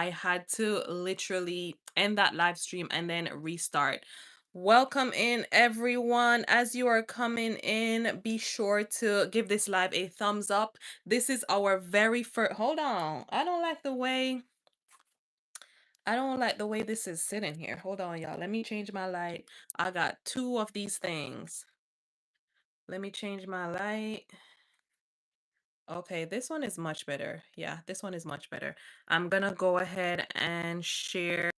I had to literally end that live stream and then restart. Welcome in, everyone. As you are coming in, be sure to give this live a thumbs up. This is our very first. Hold on. I don't like the way this is sitting here. Hold on, y'all. Let me change my light. I got two of these things. Let me change my light. Okay, this one is much better. Yeah, this one is much better. I'm gonna go ahead and share,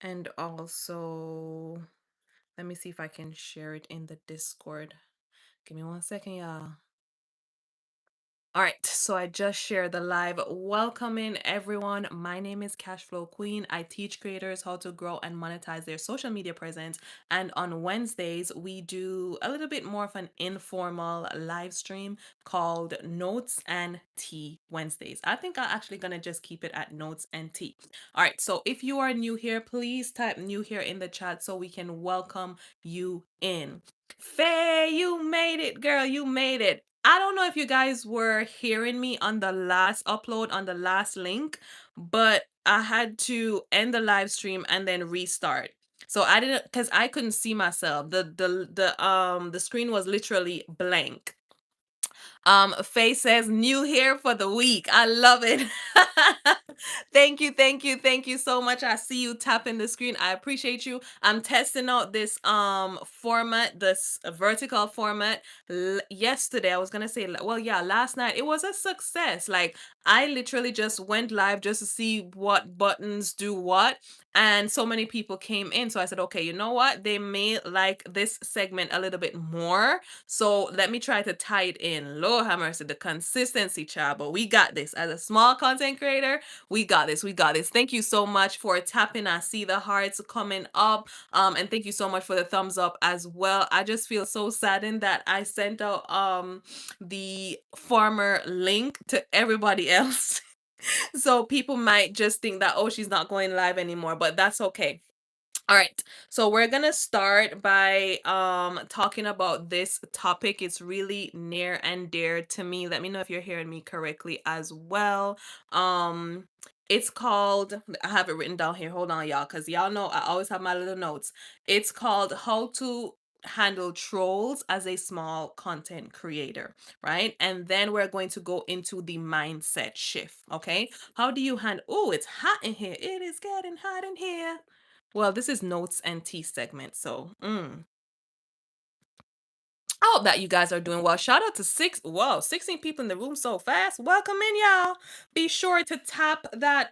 and also let me see if I can share it in the Discord. Give me 1 second, y'all. All right, so I just shared the live. Welcome in, everyone. My name is Cashflow Queen. I teach creators how to grow and monetize their social media presence. And on Wednesdays, we do a little bit more of an informal live stream called Notes and Tea Wednesdays. I think I'm actually going to just keep it at Notes and Tea. All right, so if you are new here, please type new here in the chat so we can welcome you in. Faye, you made it, girl. You made it. I don't know if you guys were hearing me on the last upload on the last link, but I had to end the live stream and then restart. So I didn't, because I couldn't see myself. The screen was literally blank. Faye says new here for the week. I love it. Thank you so much. I see you tapping the screen. I appreciate you. I'm testing out this format, this vertical format. Yesterday, I was gonna say, well, yeah, last night it was a success. Like I literally just went live just to see what buttons do what, and so many people came in. So I said, okay, you know what? They may like this segment a little bit more. So let me try to tie it in. Lord have mercy, the consistency, child. But we got this. As a small content creator, we got this. We got this. Thank you so much for tapping. I see the hearts coming up. And thank you so much for the thumbs up as well. I just feel so saddened that I sent out the farmer link to everybody else. So people might just think that, oh, she's not going live anymore, but that's okay. All right, so we're gonna start by talking about this topic. It's really near and dear to me. Let me know if you're hearing me correctly as well. Um, it's called, I have it written down here. Hold on, y'all, because y'all know I always have my little notes. It's called How to Handle Trolls as a Small Content Creator, right? And then we're going to go into the mindset shift, okay? How do you handle, oh, it's hot in here. It is getting hot in here. Well, this is notes and tea segment, so I hope that you guys are doing well. Shout out to 16 people in the room so fast. Welcome in, y'all. Be sure to tap that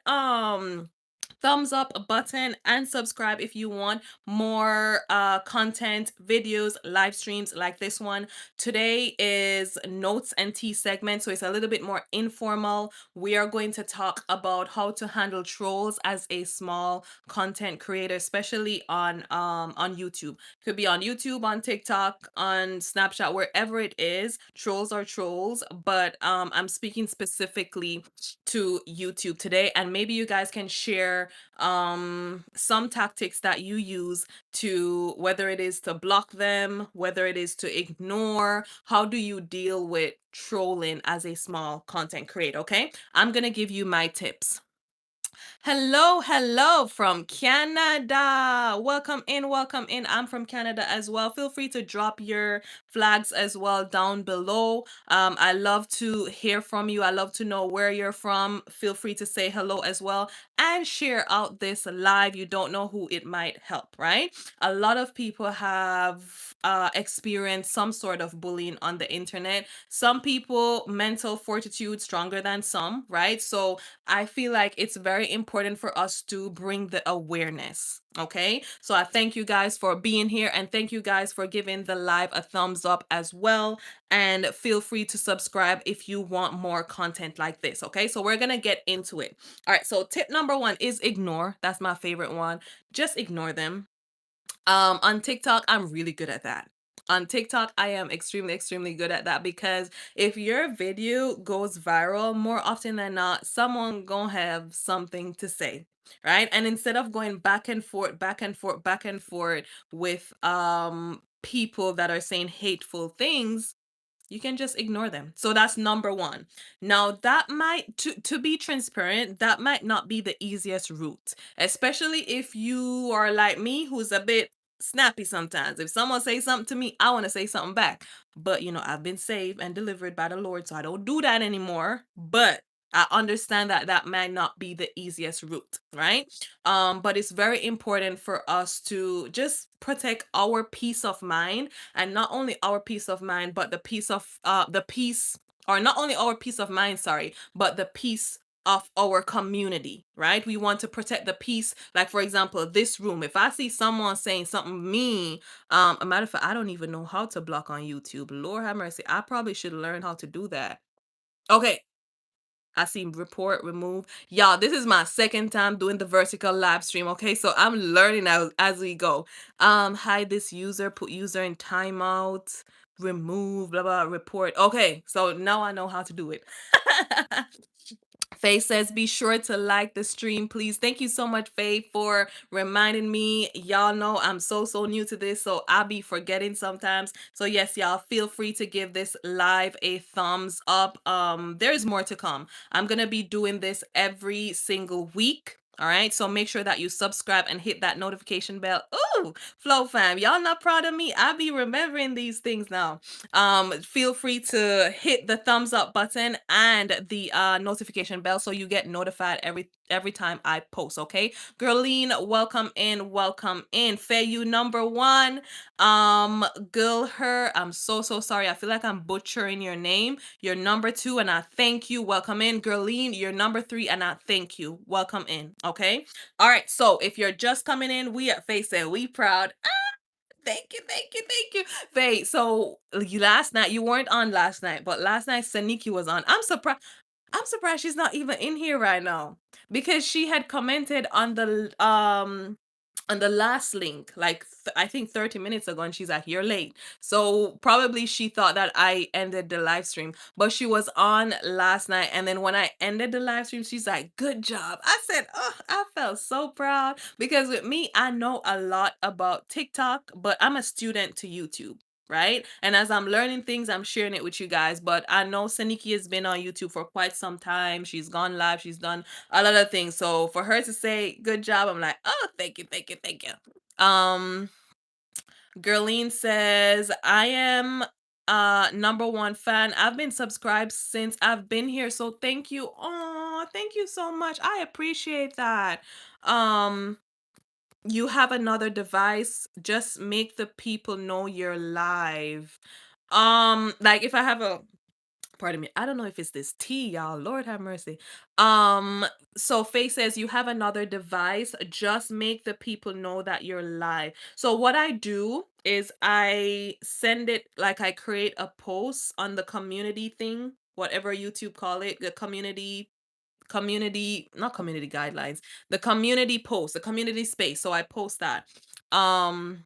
thumbs up button and subscribe if you want more content, videos, live streams like this one. Today is notes and tea segment, so it's a little bit more informal. We are going to talk about how to handle trolls as a small content creator, especially on YouTube. Could be on YouTube, on TikTok, on Snapchat, wherever it is. Trolls are trolls, but I'm speaking specifically to YouTube today, and maybe you guys can share some tactics that you use to, whether it is to block them, whether it is to ignore. How do you deal with trolling as a small content creator? Okay, I'm gonna give you my tips. Hello from Canada. Welcome in, welcome in. I'm from Canada as well. Feel free to drop your flags as well down below. I love to hear from you. I love to know where you're from. Feel free to say hello as well and share out this live. You don't know who it might help, right? A lot of people have experienced some sort of bullying on the internet. Some people, mental fortitude stronger than some, right? So I feel like it's very important for us to bring the awareness. Okay, so I thank you guys for being here, and thank you guys for giving the live a thumbs up as well. And feel free to subscribe if you want more content like this. Okay, so we're gonna get into it. All right, so tip number one is ignore. That's my favorite one. Just ignore them. On TikTok, I'm really good at that. On TikTok, I am extremely good at that, because if your video goes viral, more often than not, someone gonna have something to say, right? And instead of going back and forth, back and forth with people that are saying hateful things, You can just ignore them. So that's number one. Now that might to be transparent, that might not be the easiest route, especially if you are like me, who's a bit snappy sometimes. If someone says something to me, I want to say something back. But I've been saved and delivered by the Lord, so I don't do that anymore. But I understand that that might not be the easiest route, right? But it's very important for us to just protect our peace of mind, and not only our peace of mind, but the peace, or not only our peace of mind, sorry, but the peace of our community, right? We want to protect the peace. Like, for example, this room, if I see someone saying something mean, a matter of fact, I don't even know how to block on YouTube. Lord have mercy, I probably should learn how to do that. Okay, I see report, remove. Y'all, this is my second time doing the vertical live stream. Okay, so I'm learning as we go. Hide this user, put user in timeout, remove, blah blah, report. Okay, so now I know how to do it. Faye says, be sure to like the stream, please. Thank you so much, Faye, for reminding me. Y'all know I'm so new to this, so I'll be forgetting sometimes. So yes, y'all, feel free to give this live a thumbs up. There's more to come. I'm gonna be doing this every single week. All right, so make sure that you subscribe and hit that notification bell. Ooh, Flow fam, y'all not proud of me? I be remembering these things now. Feel free to hit the thumbs up button and the notification bell so you get notified every time I post. Okay, Girline, welcome in, welcome in. Faye, you number one. Girl, her, I'm so sorry. I feel like I'm butchering your name. You're number two, and I thank you. Welcome in, Girline. You're number three, and I thank you. Welcome in. Okay. All right. So if you're just coming in, we at Faye say we proud. Thank you. Faye, so last night, you weren't on last night, but last night Saniki was on. I'm surprised she's not even in here right now, because she had commented on the last link, like I think 30 minutes ago, and she's like, you're late. So probably she thought that I ended the live stream, but she was on last night. And then when I ended the live stream, she's like, good job. I said, oh, I felt so proud, because with me, I know a lot about TikTok, but I'm a student to YouTube. Right. And as I'm learning things, I'm sharing it with you guys. But I know Saniki has been on YouTube for quite some time. She's gone live. She's done a lot of things. So for her to say good job, I'm like, oh, thank you. Girline says, I am number one fan. I've been subscribed since I've been here. So thank you. Oh, thank you so much. I appreciate that. Um, you have another device. Just make the people know you're live. Like if I have a, pardon me, I don't know if it's this tea, y'all. Lord have mercy. Um, so Faye says, you have another device. Just make the people know that you're live. So what I do is I send it, like I create a post on the community thing, whatever YouTube call it, the community, not community guidelines, the community post, the community space. So I post that. Um,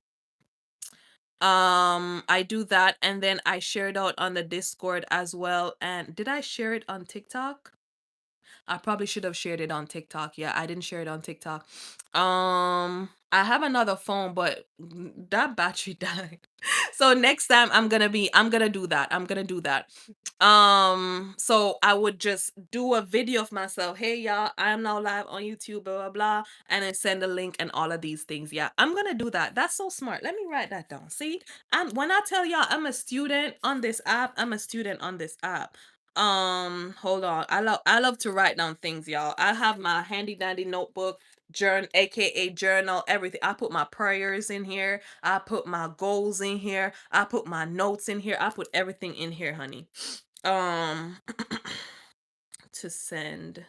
I do that, and then I share it out on the Discord as well. And did I share it on TikTok? I probably should have shared it on TikTok. Yeah, I didn't share it on TikTok. I have another phone, but that battery died. So next time I'm gonna do that. I'm gonna do that. So I would just do a video of myself. Hey y'all, I'm now live on YouTube, blah blah blah, and then send a link and all of these things. Yeah, I'm gonna do that. That's so smart. Let me write that down. See, when I tell y'all I'm a student on this app, I'm a student on this app. Hold on. I love to write down things, y'all. I have my handy dandy notebook, journal, aka journal, everything. I put my prayers in here. I put my goals in here. I put my notes in here. I put everything in here, honey. Um to send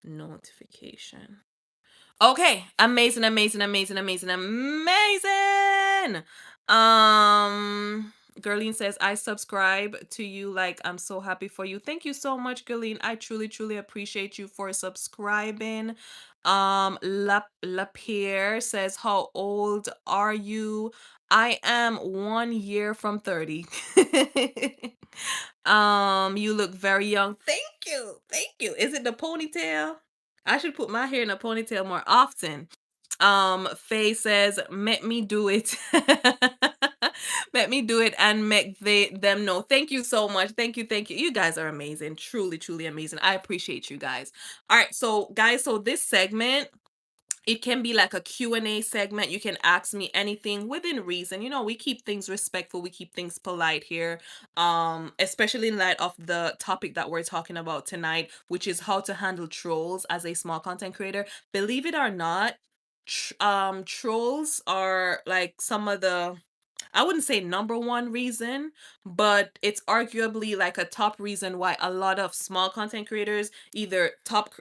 notification. Okay, amazing, amazing, amazing, amazing, amazing. Gerline says, I subscribe to you. Like, I'm so happy for you. Thank you so much, Gerline. I truly appreciate you for subscribing. Lapierre says, how old are you? I am 1 year from 30. You look very young. Thank you. Thank you. Is it the ponytail? I should put my hair in a ponytail more often. Faye says, "Let me do it." Let me do it and make them know. Thank you so much. Thank you, thank you. You guys are amazing. Truly, truly amazing. I appreciate you guys. All right, so guys, so this segment, it can be like a Q&A segment. You can ask me anything within reason. You know, we keep things respectful, we keep things polite here. Especially in light of the topic that we're talking about tonight, which is how to handle trolls as a small content creator. Believe it or not, trolls are like some of the, I wouldn't say number one reason, but it's arguably like a top reason why a lot of small content creators either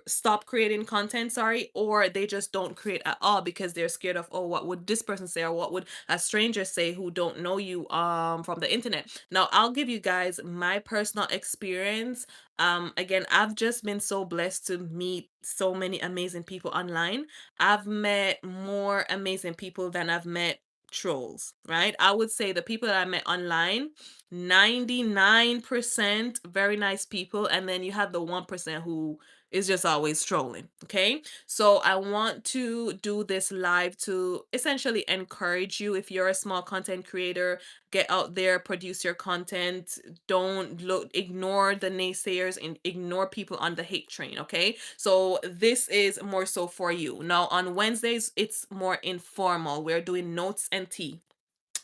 stop creating content, sorry, or they just don't create at all because they're scared of, oh, what would this person say, or what would a stranger say who don't know you from the internet. Now, I'll give you guys my personal experience. Again, I've just been so blessed to meet so many amazing people online. I've met more amazing people than I've met trolls, right? I would say the people that I met online, 99% very nice people, and then you have the 1% who is just always trolling, okay? So I want to do this live to essentially encourage you. If you're a small content creator, get out there, produce your content. Don't ignore the naysayers and ignore people on the hate train, okay? So this is more so for you. Now on Wednesdays, it's more informal. We're doing notes and tea.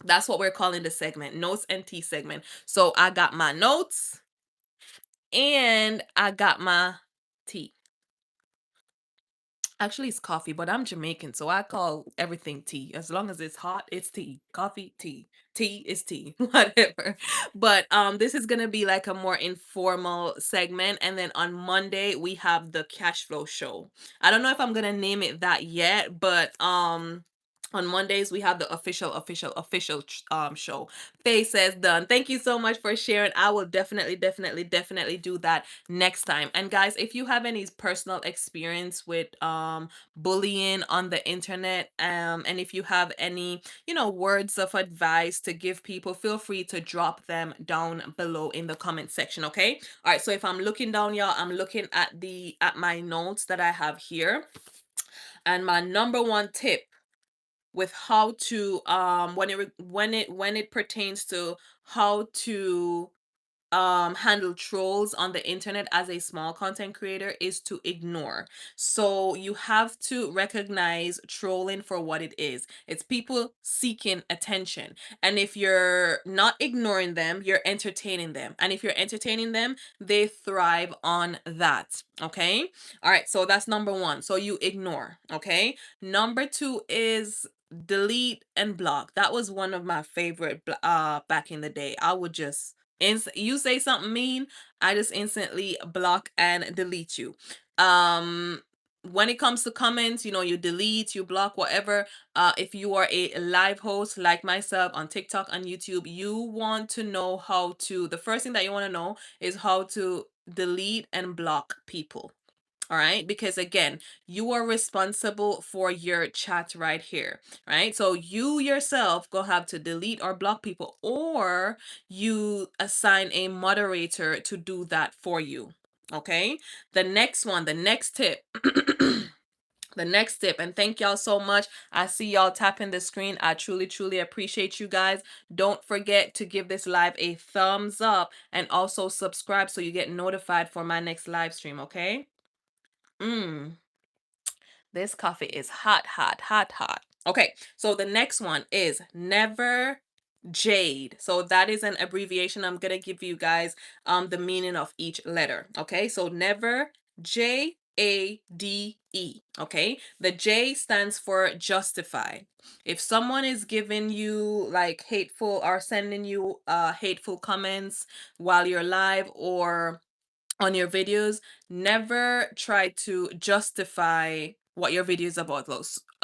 That's what we're calling the segment, notes and tea segment. So I got my notes and I got my tea. Actually, it's coffee, but I'm Jamaican, so I call everything tea. As long as it's hot, it's tea. Coffee, tea. Tea is tea, whatever. But this is gonna be like a more informal segment, and then on Monday we have the cash flow show. I don't know if I'm gonna name it that yet, but on Mondays we have the official show. Faye says done. Thank you so much for sharing. I will definitely do that next time. And guys, if you have any personal experience with bullying on the internet, and if you have any, you know, words of advice to give people, feel free to drop them down below in the comment section, okay? All right, so if I'm looking down, y'all, I'm looking at my notes that I have here. And my number one tip with how to when it pertains to how to handle trolls on the internet as a small content creator is to ignore. So you have to recognize trolling for what it is. It's people seeking attention. And if you're not ignoring them, you're entertaining them. And if you're entertaining them, they thrive on that. Okay? All right, so that's number one. So you ignore, okay? Number two is delete and block. That was one of my favorite back in the day. I would just you say something mean, I just instantly block and delete you. When it comes to comments, you know, you delete, you block, whatever. If you are a live host like myself on TikTok and YouTube, you want to know how to, the first thing that you want to know is how to delete and block people. All right, because again, you are responsible for your chat right here, right? So you yourself go have to delete or block people, or you assign a moderator to do that for you. Okay, the next one, the next tip. The next tip, and thank y'all so much. I see y'all tapping the screen. I truly appreciate you guys. Don't forget to give this live a thumbs up and also subscribe so you get notified for my next live stream. Okay. Mmm, this coffee is hot. Okay, so the next one is never jade. So that is an abbreviation. I'm gonna give you guys the meaning of each letter. Okay, so never, JADE. Okay, the J stands for justify. If someone is giving you like hateful or sending you hateful comments while you're live or on your videos, never try to justify what your video is about.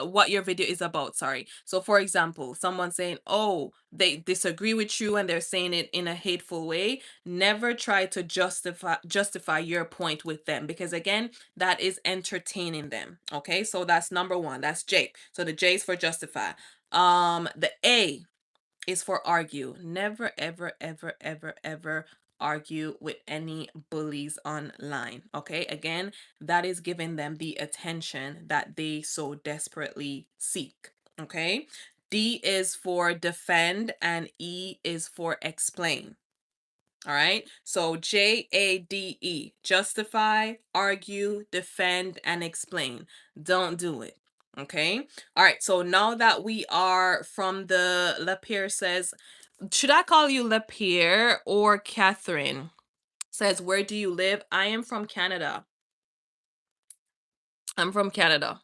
What your video is about, sorry. So for example, someone saying, oh, they disagree with you and they're saying it in a hateful way, never try to justify your point with them, because again, that is entertaining them. Okay, so that's number one. That's J. So the J is for justify. The A is for argue. Never, ever argue with any bullies online. Okay, again, that is giving them the attention that they so desperately seek. Okay, D is for defend, and E is for explain. All right. So JADE, justify, argue, defend, and explain. Don't do it. Okay. All right. So now that we are from the Lapierre says, should I call you Lapierre or Catherine? Says, where do you live? I am from Canada. I'm from Canada.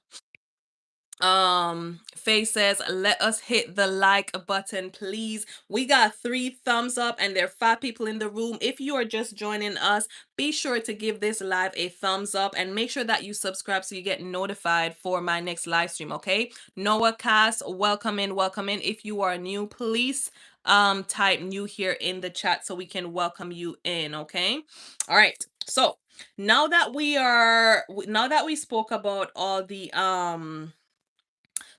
Faye says, let us hit the like button, please. We got 3 thumbs up and there are 5 people in the room. If you are just joining us, be sure to give this live a thumbs up and make sure that you subscribe so you get notified for my next live stream. Okay, Noah Cast, welcome in, welcome in. If you are new, please type new here in the chat so we can welcome you in. Okay, all right. So now that we spoke about all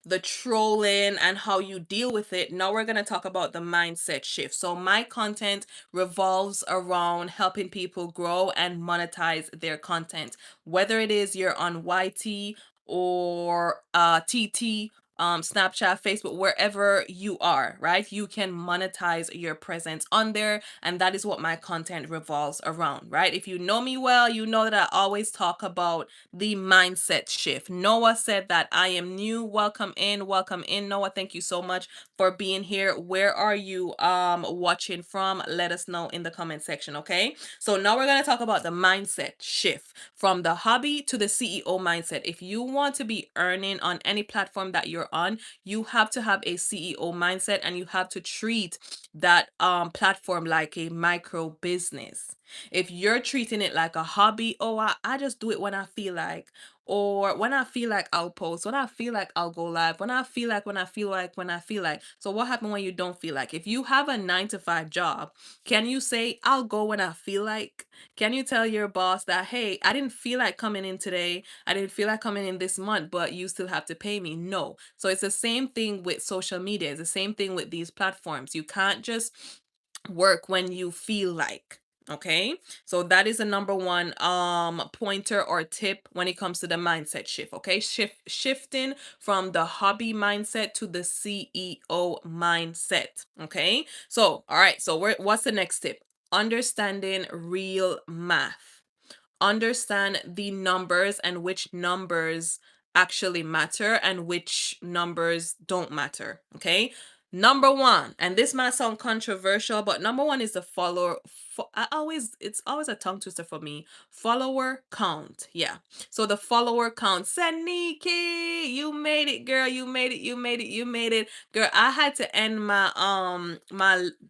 the trolling and how you deal with it, now we're going to talk about the mindset shift. So my content revolves around helping people grow and monetize their content, whether it is you're on YT or TT, Snapchat, Facebook, wherever you are, right? You can monetize your presence on there, and that is what my content revolves around, right? If you know me well, you know that I always talk about the mindset shift. Noah said that I am new. Welcome in, Noah. Thank you so much for being here. Where are you watching from? Let us know in the comment section. Okay, so now we're going to talk about the mindset shift from the hobby to the CEO mindset. If you want to be earning on any platform that you're on, you have to have a CEO mindset, and you have to treat that platform like a micro business. If you're treating it like a hobby, oh, I just do it when I feel like, or when I feel like I'll post, when I feel like I'll go live, when I feel like, when I feel like, when I feel like. So what happens when you don't feel like? If you have a 9 to 5 job, can you say, I'll go when I feel like? Can you tell your boss that, hey, I didn't feel like coming in today, I didn't feel like coming in this month, but you still have to pay me? No. So it's the same thing with social media. It's the same thing with these platforms. You can't just work when you feel like. Okay, so that is the number one pointer or tip when it comes to the mindset shift. Okay, shifting from the hobby mindset to the CEO mindset. Okay, so all right, so what's the next tip? Understanding real math. Understand the numbers and which numbers actually matter and which numbers don't matter. Okay, number one, and this might sound controversial, but number one is the follower. It's always a tongue twister for me. Follower count. Yeah. So the follower count. Saniki, you made it, girl. You made it. You made it. You made it, girl. I had to end my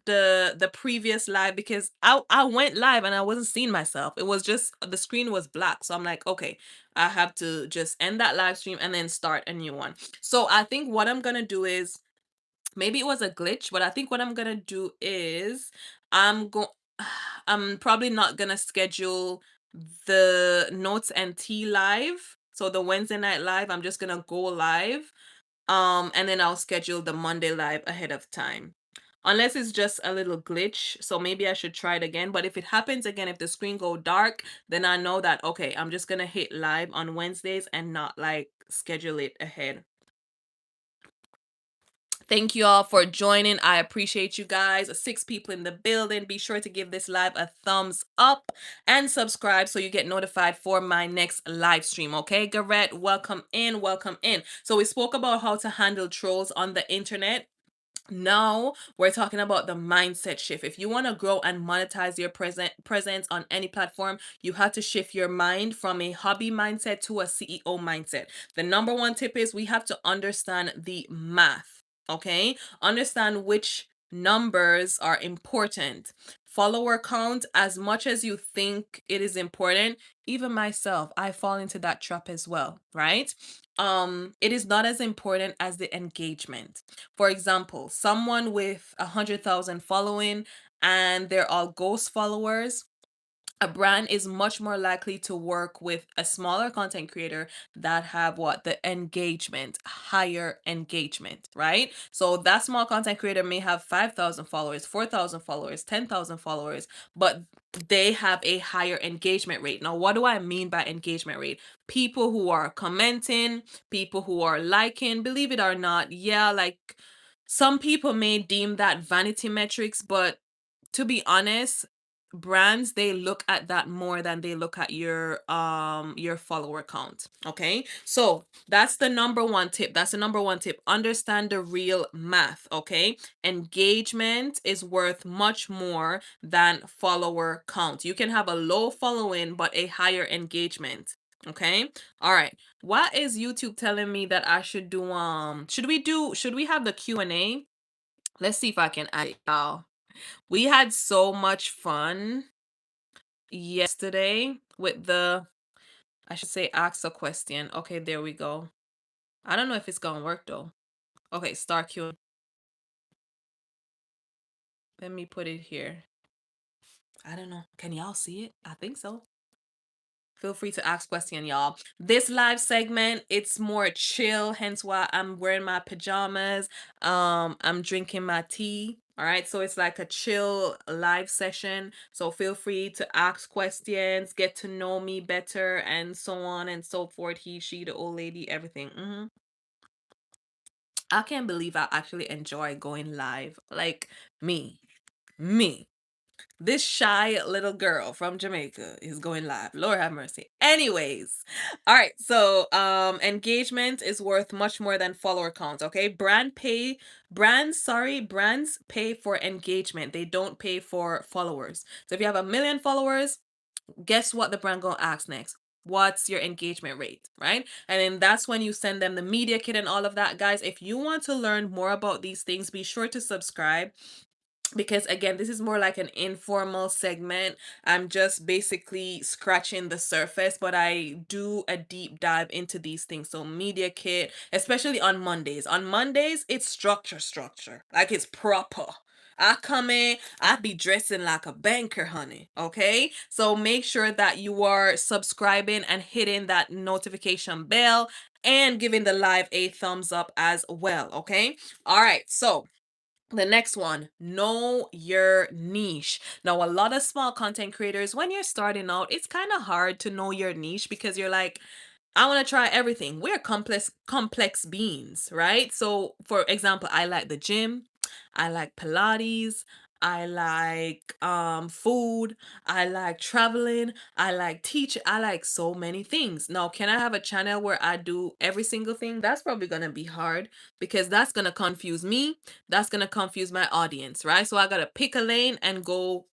the previous live because I went live and I wasn't seeing myself. It was just the screen was black. So I'm like, okay, I have to just end that live stream and then start a new one. So I think what I'm gonna do is, maybe it was a glitch, but I think what I'm gonna do is I'm go I'm probably not gonna schedule the notes and tea live. So the Wednesday night live, I'm just gonna go live. And then I'll schedule the Monday live ahead of time. Unless it's just a little glitch. So maybe I should try it again. But if it happens again, if the screen go dark, then I know that, okay, I'm just gonna hit live on Wednesdays and not like schedule it ahead. Thank you all for joining. I appreciate you guys. 6 people in the building. Be sure to give this live a thumbs up and subscribe so you get notified for my next live stream. Okay, Garrett, welcome in, welcome in. So we spoke about how to handle trolls on the internet. Now we're talking about the mindset shift. If you want to grow and monetize your presence on any platform, you have to shift your mind from a hobby mindset to a CEO mindset. The number one tip is we have to understand the math. Okay, understand which numbers are important. Follower count, as much as you think it is important, even myself, I fall into that trap as well, right? It is not as important as the engagement. For example, someone with 100,000 following and they're all ghost followers, a brand is much more likely to work with a smaller content creator that have what the engagement, higher engagement, right? So that small content creator may have 5,000 followers, 4,000 followers, 10,000 followers, but they have a higher engagement rate. Now, what do I mean by engagement rate? People who are commenting, people who are liking, believe it or not, yeah, like Some people may deem that vanity metrics, but to be honest, brands, they look at that more than they look at your follower count. Okay, so that's the number one tip. That's the number one tip. Understand the real math. Okay, engagement is worth much more than follower count. You can have a low following but a higher engagement. Okay, all right. What is YouTube telling me that I should do? Should we have the Q&A? Let's see if I can add it. We had so much fun yesterday with the, I should say, ask a question. Okay, there we go. I don't know if it's gonna work though. Okay, start Q. Let me put it here. I don't know. Can y'all see it? I think so. Feel free to ask question, y'all. This live segment, it's more chill, hence why I'm wearing my pajamas. I'm drinking my tea. All right, so it's like a chill live session. So feel free to ask questions, get to know me better, and so on and so forth. He, she, the old lady, everything. I can't believe I actually enjoy going live. Like me. This shy little girl from Jamaica is going live. Lord have mercy. Anyways, all right. So, engagement is worth much more than follower count. Okay, brands pay for engagement. They don't pay for followers. So if you have 1 million followers, guess what the brand gonna ask next? What's your engagement rate, right? And then that's when you send them the media kit and all of that, guys. If you want to learn more about these things, be sure to subscribe, because again, this is more like an informal segment. I'm just basically scratching the surface, but I do a deep dive into these things. So media kit, especially on Mondays it's structure, like it's proper. I come in, I be dressing like a banker, honey. Okay, so make sure that you are subscribing and hitting that notification bell and giving the live a thumbs up as well. Okay, all right, so the next one, know your niche. Now, a lot of small content creators, when you're starting out, it's kind of hard to know your niche because you're like, I want to try everything. We're complex beings, right? So, for example, I like the gym, I like Pilates, I like food, I like traveling, I like teaching, I like so many things. Now, can I have a channel where I do every single thing? That's probably going to be hard because that's going to confuse me. That's going to confuse my audience, right? So I got to pick a lane and go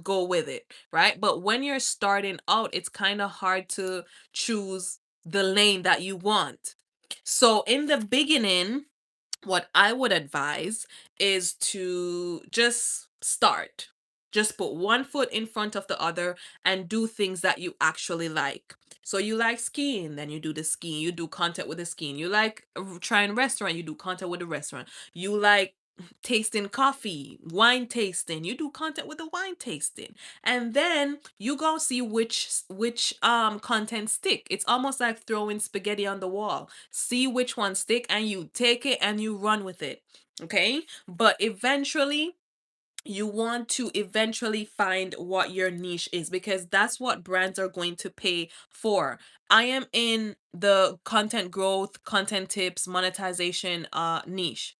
with it, right? But when you're starting out, it's kind of hard to choose the lane that you want. So in the beginning, what I would advise is to just start. Just put one foot in front of the other and do things that you actually like. So you like skiing, then you do the skiing. You do content with the skiing. You like trying restaurant, you do content with the restaurant. You like tasting coffee, wine tasting. You do content with the wine tasting. And then you go see which content stick. It's almost like throwing spaghetti on the wall. See which one stick and you take it and you run with it. Okay? But eventually you want to eventually find what your niche is, because that's what brands are going to pay for. I am in the content growth, content tips, monetization niche.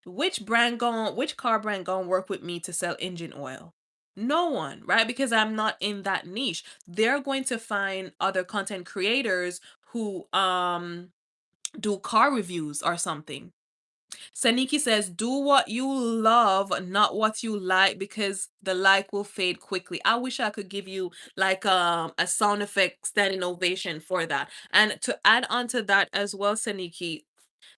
Which car brand gonna work with me to sell engine oil? No one, right? Because I'm not in that niche. They're going to find other content creators who do car reviews or something. Saniki says, do what you love, not what you like, because the like will fade quickly. I wish I could give you like a sound effect standing ovation for that. And to add on to that as well, Saniki,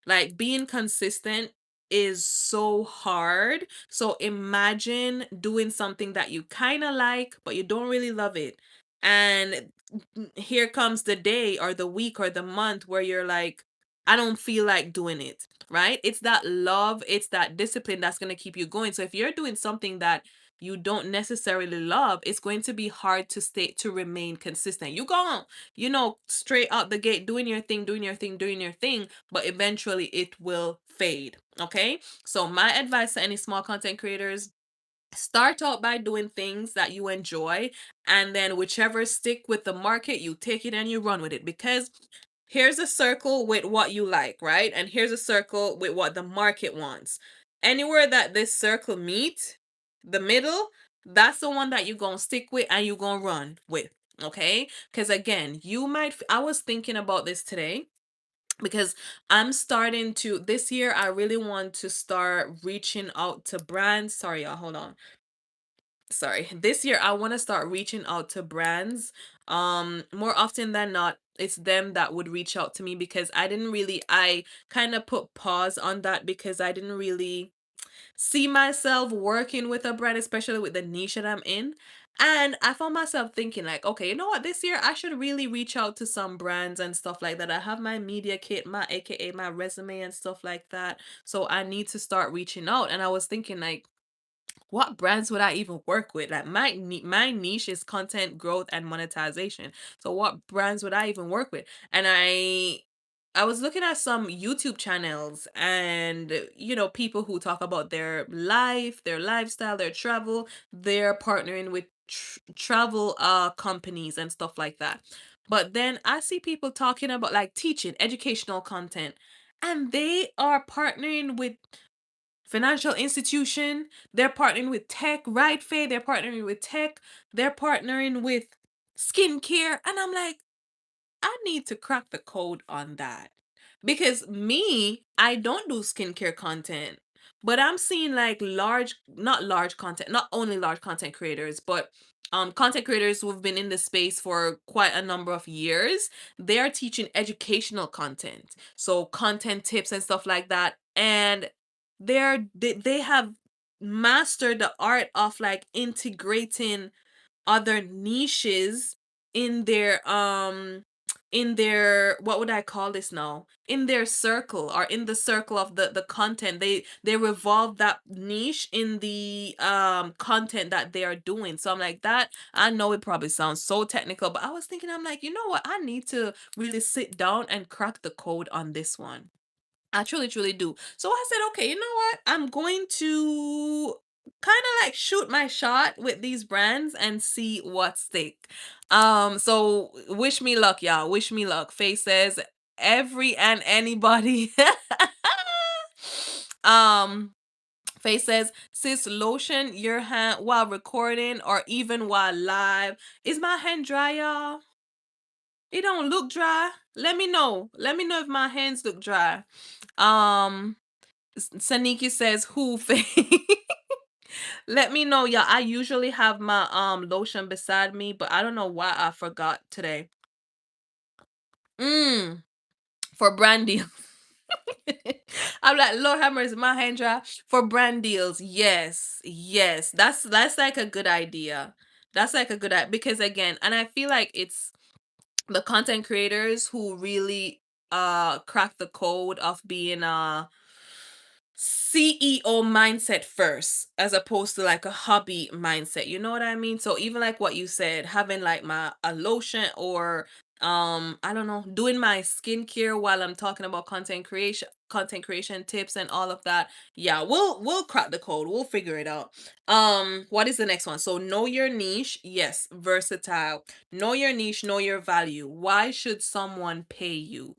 like being consistent is so hard. So imagine doing something that you kind of like, but you don't really love it. And here comes the day or the week or the month where you're like, I don't feel like doing it, right? It's that love, it's that discipline that's going to keep you going. So if you're doing something that you don't necessarily love, it's going to be hard to stay to remain consistent. You go on, straight out the gate, doing your thing, doing your thing, but eventually it will fade. Okay. So my advice to any small content creators: start out by doing things that you enjoy, and then whichever stick with the market, you take it and you run with it. Because here's a circle with what you like, right? And here's a circle with what the market wants. Anywhere that this circle meet, the middle, that's the one that you're gonna stick with and you're gonna run with. Okay, because again, I was thinking about this today because I'm starting to this year. I really want to start reaching out to brands. Sorry, y'all, hold on. Sorry. This year I want to start reaching out to brands. More often than not, it's them that would reach out to me because I kind of put pause on that because I didn't really see myself working with a brand, especially with the niche that I'm in. And I found myself thinking, like, okay, you know what, this year I should really reach out to some brands and stuff like that. I have my media kit, my AKA my resume and stuff like that. So I need to start reaching out. And I was thinking, like, what brands would I even work with? Like my niche is content growth and monetization. So what brands would I even work with? And I was looking at some YouTube channels and people who talk about their life, their lifestyle, their travel, they're partnering with travel companies and stuff like that. But then I see people talking about like teaching educational content and they are partnering with financial institution. They're partnering with tech, right? Faye, they're partnering with tech. They're partnering with skincare. And I'm like, I need to crack the code on that. Because me, I don't do skincare content, but I'm seeing like not large content, not only large content creators, but content creators who've been in the space for quite a number of years. They are teaching educational content. So content tips and stuff like that. And they have mastered the art of like integrating other niches in their what would I call this now, in their circle or in the circle of the content. They revolve that niche in the content that they are doing. So I'm like, that I know it probably sounds so technical, but I was thinking, I'm like, you know what, I need to really sit down and crack the code on this one. I truly, truly do. So I said, okay, you know what? I'm going to kind of like shoot my shot with these brands and see what stick. So wish me luck, y'all. Wish me luck. Faye says every and anybody. um, Faye says, sis, lotion your hand while recording or even while live. Is my hand dry, y'all? It don't look dry. Let me know. Let me know if my hands look dry. Um, Saniki says, "Who Faye?" Let me know, y'all. I usually have my lotion beside me, but I don't know why I forgot today. Mm, for brand deals. I'm like, Lord have mercy, my hand dry for brand deals. Yes, yes, that's like a good idea. That's like a good idea because again, and I feel like it's the content creators who really crack the code of being CEO mindset first as opposed to like a hobby mindset. You know what I mean? So even like what you said, having like my a lotion or I don't know, doing my skincare while I'm talking about content creation tips and all of that. Yeah, we'll crack the code. We'll figure it out. What is the next one? So know your niche. Yes, versatile. Know your niche, know your value. Why should someone pay you?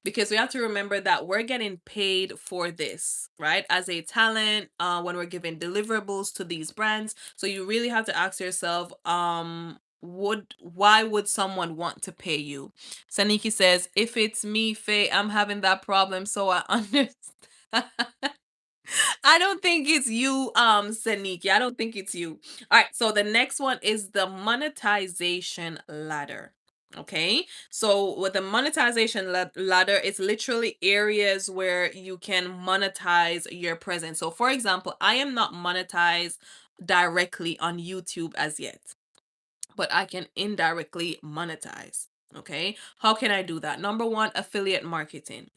Because we have to remember that we're getting paid for this, right? As a talent, when we're giving deliverables to these brands. So you really have to ask yourself, why would someone want to pay you? Saniki says, if it's me, Faye, I'm having that problem, so I understand. I don't think it's you, Saniki. I don't think it's you. All right, so the next one is the monetization ladder. Okay, so with the monetization ladder, it's literally areas where you can monetize your presence. So, for example, I am not monetized directly on YouTube as yet, but I can indirectly monetize. Okay, how can I do that? Number one, affiliate marketing.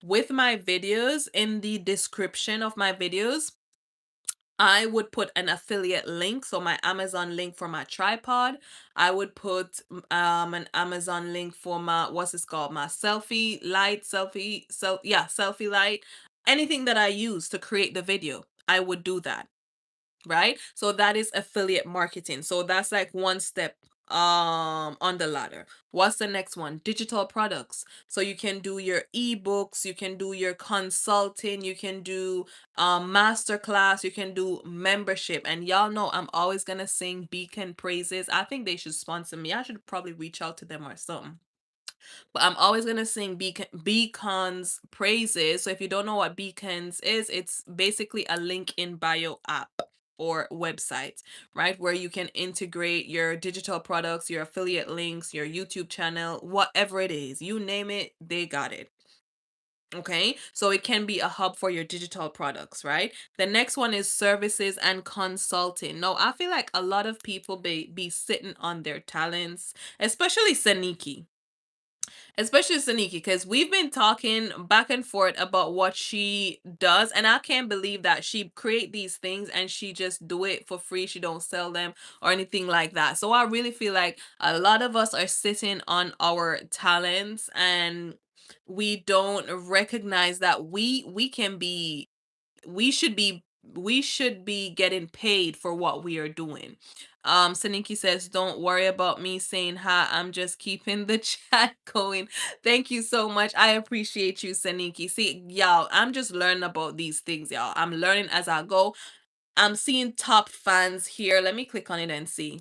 With my videos, in the description of my videos, I would put an affiliate link, so my Amazon link for my tripod. I would put an Amazon link for my, what's this called, my selfie light, selfie light. Anything that I use to create the video, I would do that, right? So that is affiliate marketing. So that's like one step on the ladder. What's the next one? Digital products. So you can do your ebooks, you can do your consulting, you can do master class, you can do membership. And y'all know I'm always gonna sing Beacon praises. I think they should sponsor me. I should probably reach out to them or something. But I'm always gonna sing Beacon's praises. So if you don't know what Beacons is, it's basically a link in bio app or website, right? Where you can integrate your digital products, your affiliate links, your YouTube channel, whatever it is, you name it, they got it. Okay, so it can be a hub for your digital products, right? The next one is services and consulting. Now, I feel like a lot of people be sitting on their talents, especially Saniki. Especially Saniki, because we've been talking back and forth about what she does, and I can't believe that she create these things and she just do it for free. She don't sell them or anything like that. So I really feel like a lot of us are sitting on our talents and we don't recognize that we can be we should be we should be getting paid for what we are doing. Saniki says, don't worry about me saying hi. I'm just keeping the chat going. Thank you so much. I appreciate you, Saniki. See, y'all, I'm just learning about these things, y'all. I'm learning as I go. I'm seeing top fans here. Let me click on it and see.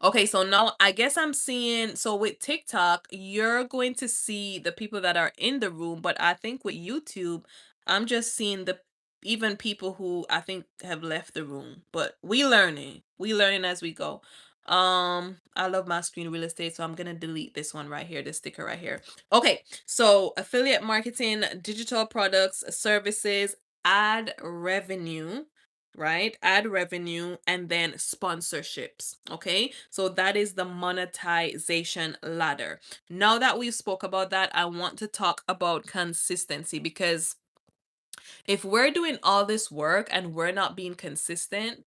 Okay, so now I guess I'm seeing, so with TikTok, you're going to see the people that are in the room, but I think with YouTube, I'm just seeing the even people who I think have left the room. But we learning as we go. I love my screen real estate, so I'm gonna delete this one right here, this sticker right here. Okay, so affiliate marketing, digital products, services, ad revenue, right? Ad revenue and then sponsorships. Okay, so that is the monetization ladder. Now that we spoke about that, I want to talk about consistency, because if we're doing all this work and we're not being consistent,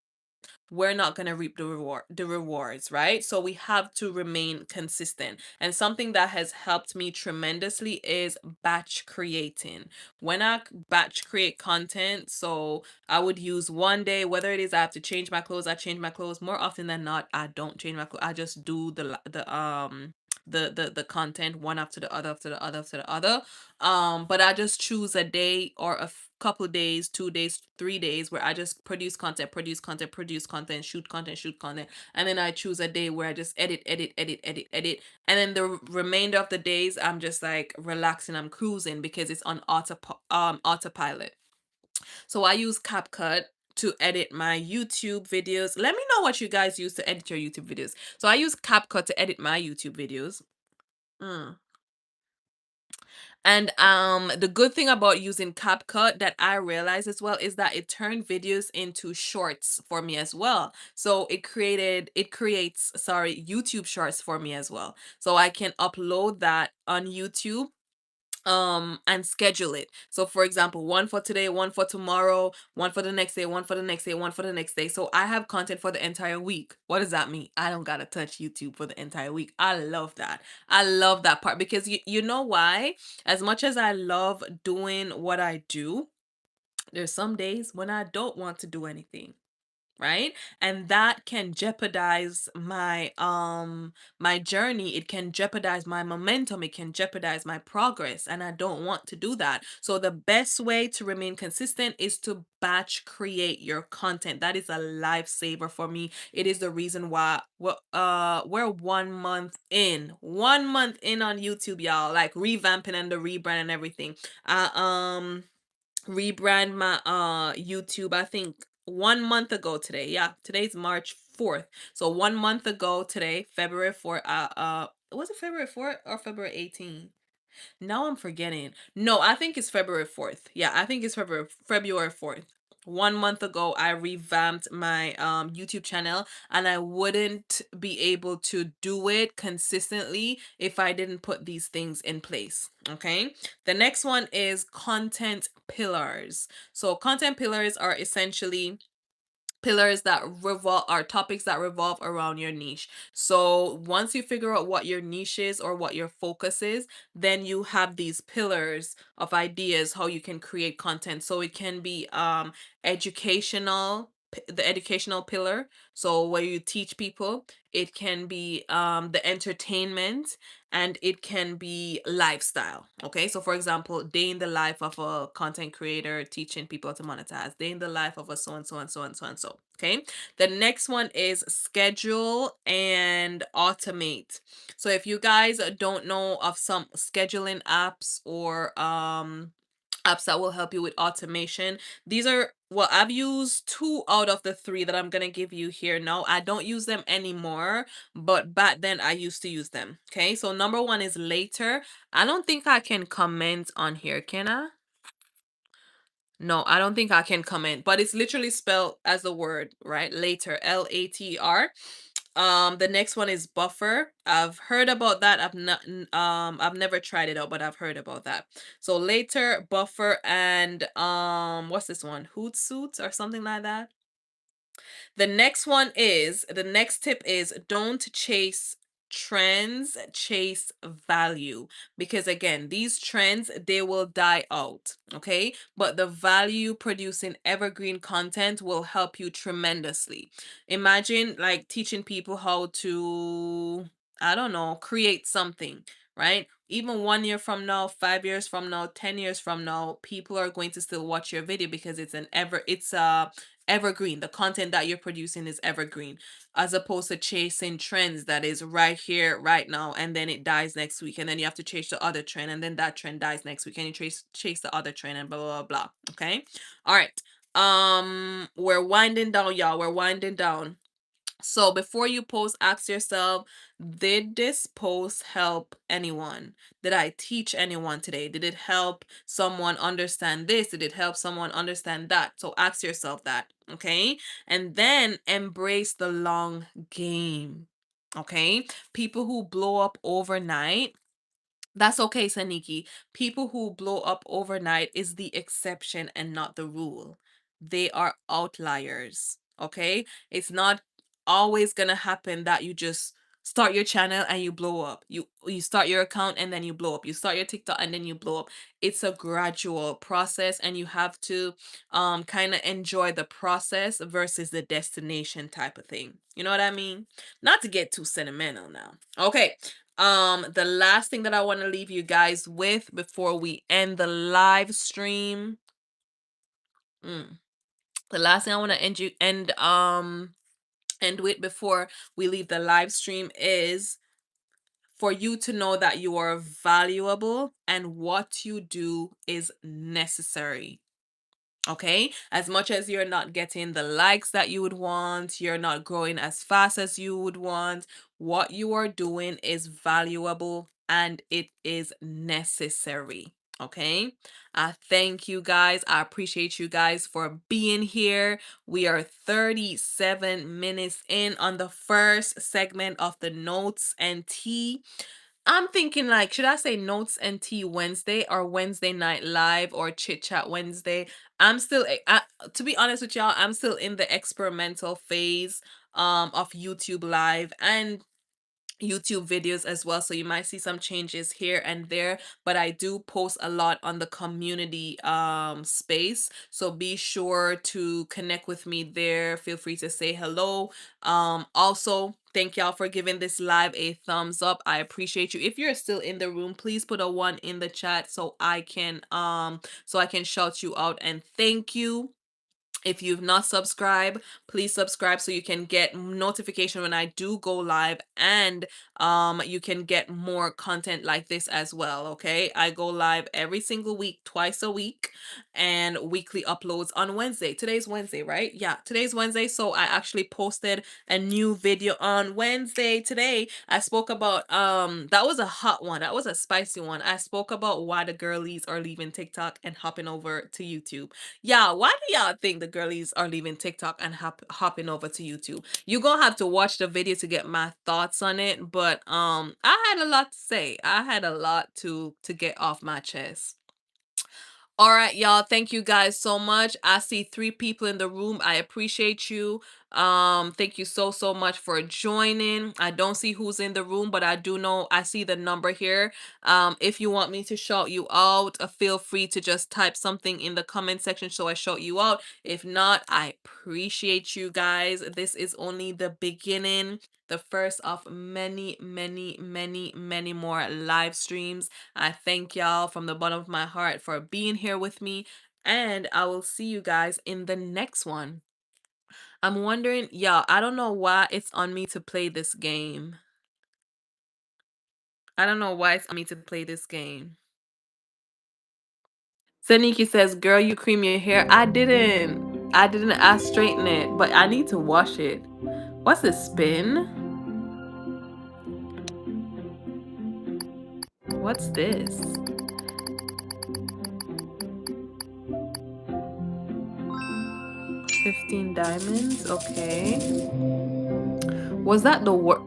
we're not going to reap the rewards, right? So we have to remain consistent. And something that has helped me tremendously is batch creating. When I batch create content, so I would use one day, whether it is I have to change my clothes, I change my clothes. More often than not, I don't change my clothes. I just do the content one after the other after the other after the other. But I just choose a day or a couple days, 2 days, 3 days, where I just produce content, produce content, produce content, shoot content, and then I choose a day where I just edit, edit, edit, edit, edit, and then the remainder of the days I'm just like relaxing, I'm cruising because it's on autopilot. So I use CapCut to edit my YouTube videos. Let me know what you guys use to edit your YouTube videos. So I use CapCut to edit my YouTube videos. Mm. And the good thing about using CapCut that I realized as well is that it turned videos into shorts for me as well. So it creates, sorry, YouTube shorts for me as well. So I can upload that on YouTube and schedule it. So for example, one for today, one for tomorrow, one for the next day, one for the next day, one for the next day. So I have content for the entire week. What does that mean? I don't gotta touch YouTube for the entire week. I love that. I love that part, because you know why? As much as I love doing what I do, there's some days when I don't want to do anything, right? And that can jeopardize my journey. It can jeopardize my momentum, it can jeopardize my progress, and I don't want to do that. So the best way to remain consistent is to batch create your content. That is a lifesaver for me. It is the reason why we're 1 month in, 1 month in on YouTube, y'all, like revamping and the rebrand and everything. Rebrand my YouTube, I think 1 month ago today. Yeah, today's March 4th. So 1 month ago today, February 4th, was it February 4th or February 18th? Now I'm forgetting. No, I think it's February 4th. Yeah, I think it's February 4th. 1 month ago, I revamped my YouTube channel, and I wouldn't be able to do it consistently if I didn't put these things in place. Okay. The next one is content pillars. So content pillars are essentially pillars that revolve are topics that revolve around your niche. So once you figure out what your niche is or what your focus is, then you have these pillars of ideas how you can create content. So it can be educational, the educational pillar, so where you teach people. It can be the entertainment, and it can be lifestyle. Okay, so for example, day in the life of a content creator teaching people to monetize, day in the life of a so and so and so and so and so. Okay, the next one is schedule and automate. So if you guys don't know of some scheduling apps or apps that will help you with automation, these are, well, I've used two out of the three that I'm gonna give you here now. I don't use them anymore, but back then I used to use them. Okay, so number one is Later. I don't think I can comment on here, can I? No, I don't think I can comment, but it's literally spelled as a word, right? Later, Later. The next one is Buffer. I've heard about that. I've never tried it out, but I've heard about that. So Later, Buffer, and what's this one? Hootsuite or something like that. The next tip is don't chase trends, chase value. Because again, these trends, they will die out, okay? But the value producing evergreen content will help you tremendously. Imagine like teaching people how to, I don't know, create something, right? Even 1 year from now, 5 years from now, 10 years from now, people are going to still watch your video because it's a evergreen. The content that you're producing is evergreen, as opposed to chasing trends that is right here right now, and then it dies next week, and then you have to chase the other trend, and then that trend dies next week, and you chase the other trend, and blah blah blah blah. Okay, all right. We're winding down, y'all. We're winding down. So before you post, ask yourself, did this post help anyone? Did I teach anyone today? Did it help someone understand this? Did it help someone understand that? So ask yourself that, okay? And then embrace the long game. Okay? People who blow up overnight, that's okay, Saniki. People who blow up overnight is the exception and not the rule. They are outliers. Okay? It's not always gonna happen that you just start your channel and you blow up. You start your account and then you blow up. You start your TikTok and then you blow up. It's a gradual process, and you have to kind of enjoy the process versus the destination type of thing. You know what I mean? Not to get too sentimental now. Okay. The last thing that I want to leave you guys with before we end the live stream. The last thing I want to end with before we leave the live stream is for you to know that you are valuable and what you do is necessary. Okay, as much as you're not getting the likes that you would want, you're not growing as fast as you would want, what you are doing is valuable and it is necessary. Okay, I thank you guys. I appreciate you guys for being here. We are 37 minutes in on the first segment of the Notes and Tea. I'm thinking like, should I say Notes and Tea Wednesday or Wednesday Night Live or Chit Chat Wednesday? I'm still, to be honest with y'all, I'm still in the experimental phase of YouTube Live and YouTube videos as well. So you might see some changes here and there, but I do post a lot on the community space. So be sure to connect with me there. Feel free to say hello. Also, thank y'all for giving this live a thumbs up. I appreciate you. If you're still in the room, please put a 1 in the chat so I can shout you out and thank you. If you've not subscribed, please subscribe so you can get notification when I do go live, and you can get more content like this as well. Okay, I go live every single week, twice a week, and weekly uploads on Wednesday. Today's Wednesday, right? Yeah, today's Wednesday. So I actually posted a new video on Wednesday. Today I spoke about that was a hot one. That was a spicy one. I spoke about why the girlies are leaving TikTok and hopping over to YouTube. Yeah, why do y'all think the girlies are leaving TikTok and hopping over to YouTube? You're gonna have to watch the video to get my thoughts on it, but I had a lot to say. I had a lot to get off my chest. All right, y'all. Thank you guys so much. I see 3 people in the room. I appreciate you. Thank you so so much for joining. I don't see who's in the room, but I do know I see the number here. If you want me to shout you out, feel free to just type something in the comment section so I shout you out. If not, I appreciate you guys. This is only the beginning, the first of many, many, many, many more live streams. I thank y'all from the bottom of my heart for being here with me, and I will see you guys in the next one. I'm wondering, y'all, I don't know why it's on me to play this game. I don't know why it's on me to play this game. Saniki says, girl, you cream your hair. I didn't. I didn't. I straighten it, but I need to wash it. What's the spin? What's this? $15. Okay. Was that the word?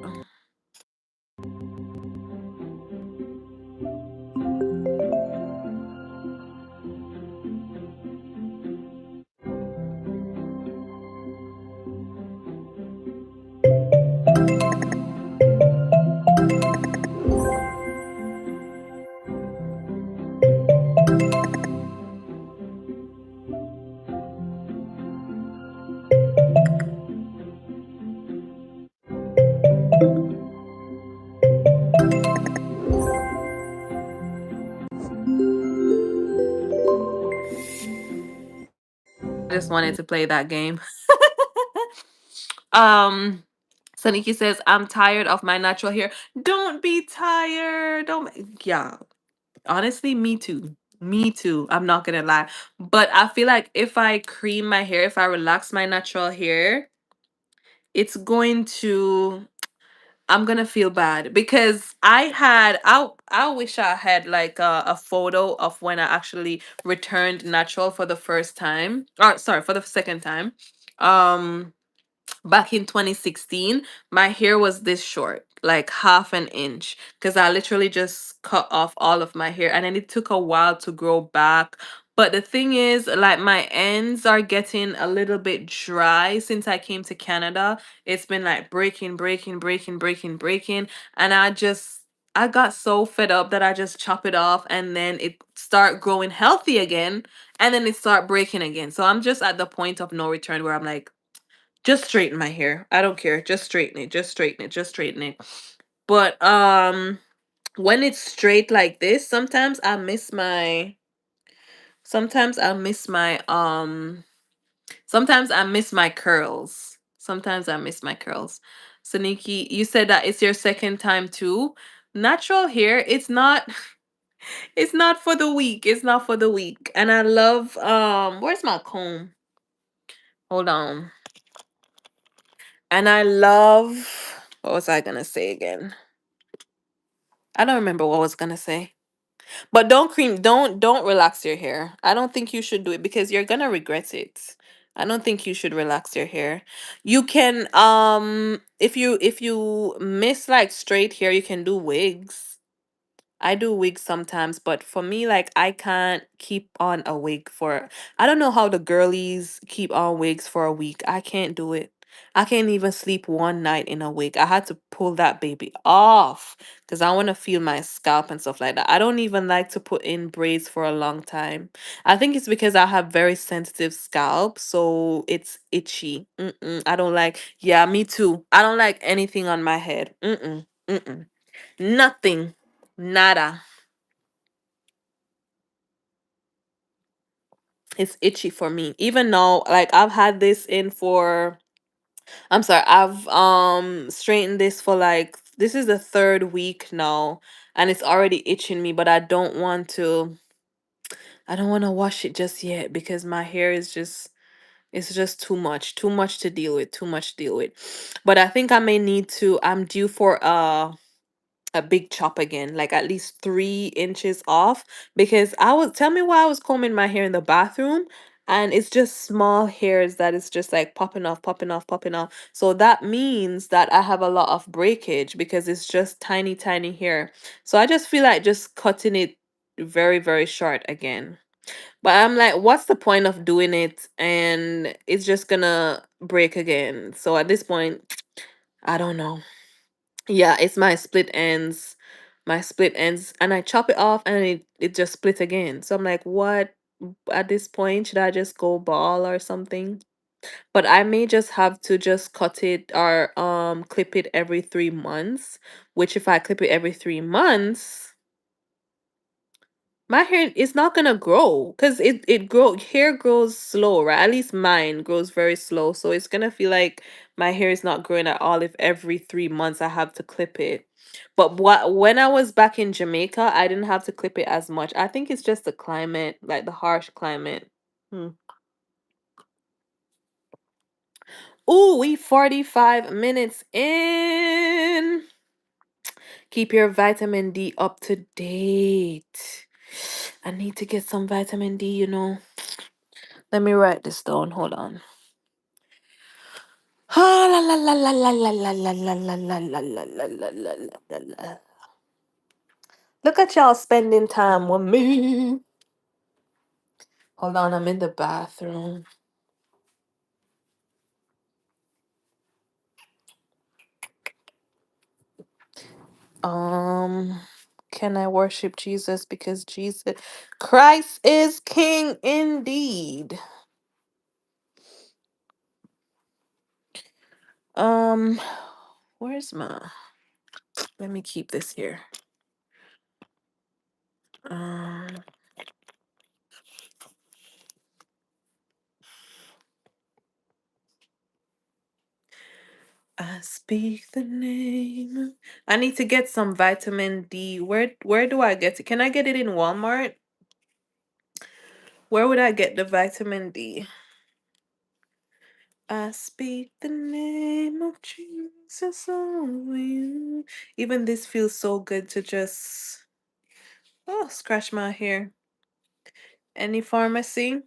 I just wanted to play that game. um, Saniki says, I'm tired of my natural hair. Don't be tired. Don't. Yeah. Honestly, me too. Me too. I'm not gonna lie. But I feel like if I cream my hair, if I relax my natural hair, it's going to I'm gonna feel bad because I wish I had like a photo of when I actually returned natural for the first time. Or sorry, for the second time. Um Back in 2016, my hair was this short, like half an inch, because I literally just cut off all of my hair and then it took a while to grow back. But the thing is, like, my ends are getting a little bit dry since I came to Canada. It's been like breaking, breaking, breaking, breaking, breaking. And I got so fed up that I just chop it off and then it start growing healthy again and then it start breaking again. So I'm just at the point of no return where I'm like, just straighten my hair. I don't care. Just straighten it. Just straighten it. Just straighten it. But when it's straight like this, sometimes I miss my sometimes I miss my curls. Sometimes I miss my curls. So Nikki, you said that it's your second time too. Natural hair, it's not it's not for the weak. It's not for the weak. And I love where's my comb? Hold on. And I love, what was I gonna say again? I don't remember what I was gonna say. But don't relax your hair. I don't think you should do it because you're gonna regret it. I don't think you should relax your hair. You can if you miss like straight hair, you can do wigs. I do wigs sometimes, but for me, like, I can't keep on a wig for, I don't know how the girlies keep on wigs for a week. I can't do it. I can't even sleep one night in a wig. I had to pull that baby off because I want to feel my scalp and stuff like that. I don't even like to put in braids for a long time. I think it's because I have very sensitive scalp, so it's itchy. I don't like, yeah, me too. I don't like anything on my head. Mm-mm. Nothing. Nada. It's itchy for me. Even though, like, I've had this in for, I'm sorry, I've straightened this for like, this is the third week now and it's already itching me, but I don't want to wash it just yet because my hair is just, it's just too much to deal with, too much to deal with. But I think I may need to, I'm due for a big chop again, like at least 3 inches off, because I was, tell me why I was combing my hair in the bathroom and it's just small hairs that is just like popping off, popping off, popping off. So that means that I have a lot of breakage because it's just tiny, tiny hair. So I just feel like just cutting it very, very short again. But I'm like, what's the point of doing it? And it's just gonna break again. So at this point, I don't know. Yeah, it's my split ends. My split ends. And I chop it off and it just split again. So I'm like, what at this point? Should I just go ball or something? But I may just have to just cut it or clip it every 3 months. Which if I clip it every 3 months, my hair is not gonna grow because hair grows slow, right? At least mine grows very slow. So it's gonna feel like my hair is not growing at all if every 3 months I have to clip it. But when I was back in Jamaica, I didn't have to clip it as much. I think it's just the climate, like the harsh climate. Hmm. Ooh, we 45 minutes in. Keep your vitamin D up to date. I need to get some vitamin D. Let me write this down. Hold on. Ah, la, la, la, la, la, la, la, la, la, la, la, la, la, la, la, la, la, la. Look at y'all spending time with me. Hold on, I'm in the bathroom. Um, can I worship Jesus because Jesus Christ is King indeed? Um, where's my? Let me keep this here. Um, I speak the name. I need to get some vitamin D. Where do I get it? Can I get it in Walmart? Where would I get the vitamin D? I speak the name of Jesus over you. Even this feels so good to just scratch my hair. Any pharmacy?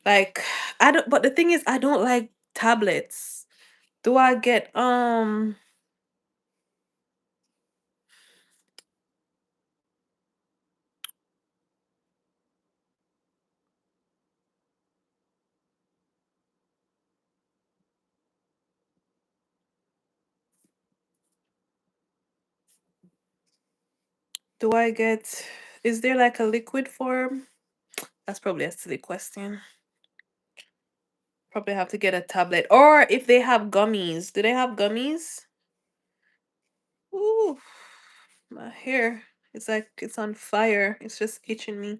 Like I don't but the thing is I don't like tablets. Do I get do I get is there like a liquid form? That's probably a silly question. Probably have to get a tablet. Or if they have gummies. Do they have gummies? Ooh, my hair. It's like it's on fire. It's just itching me.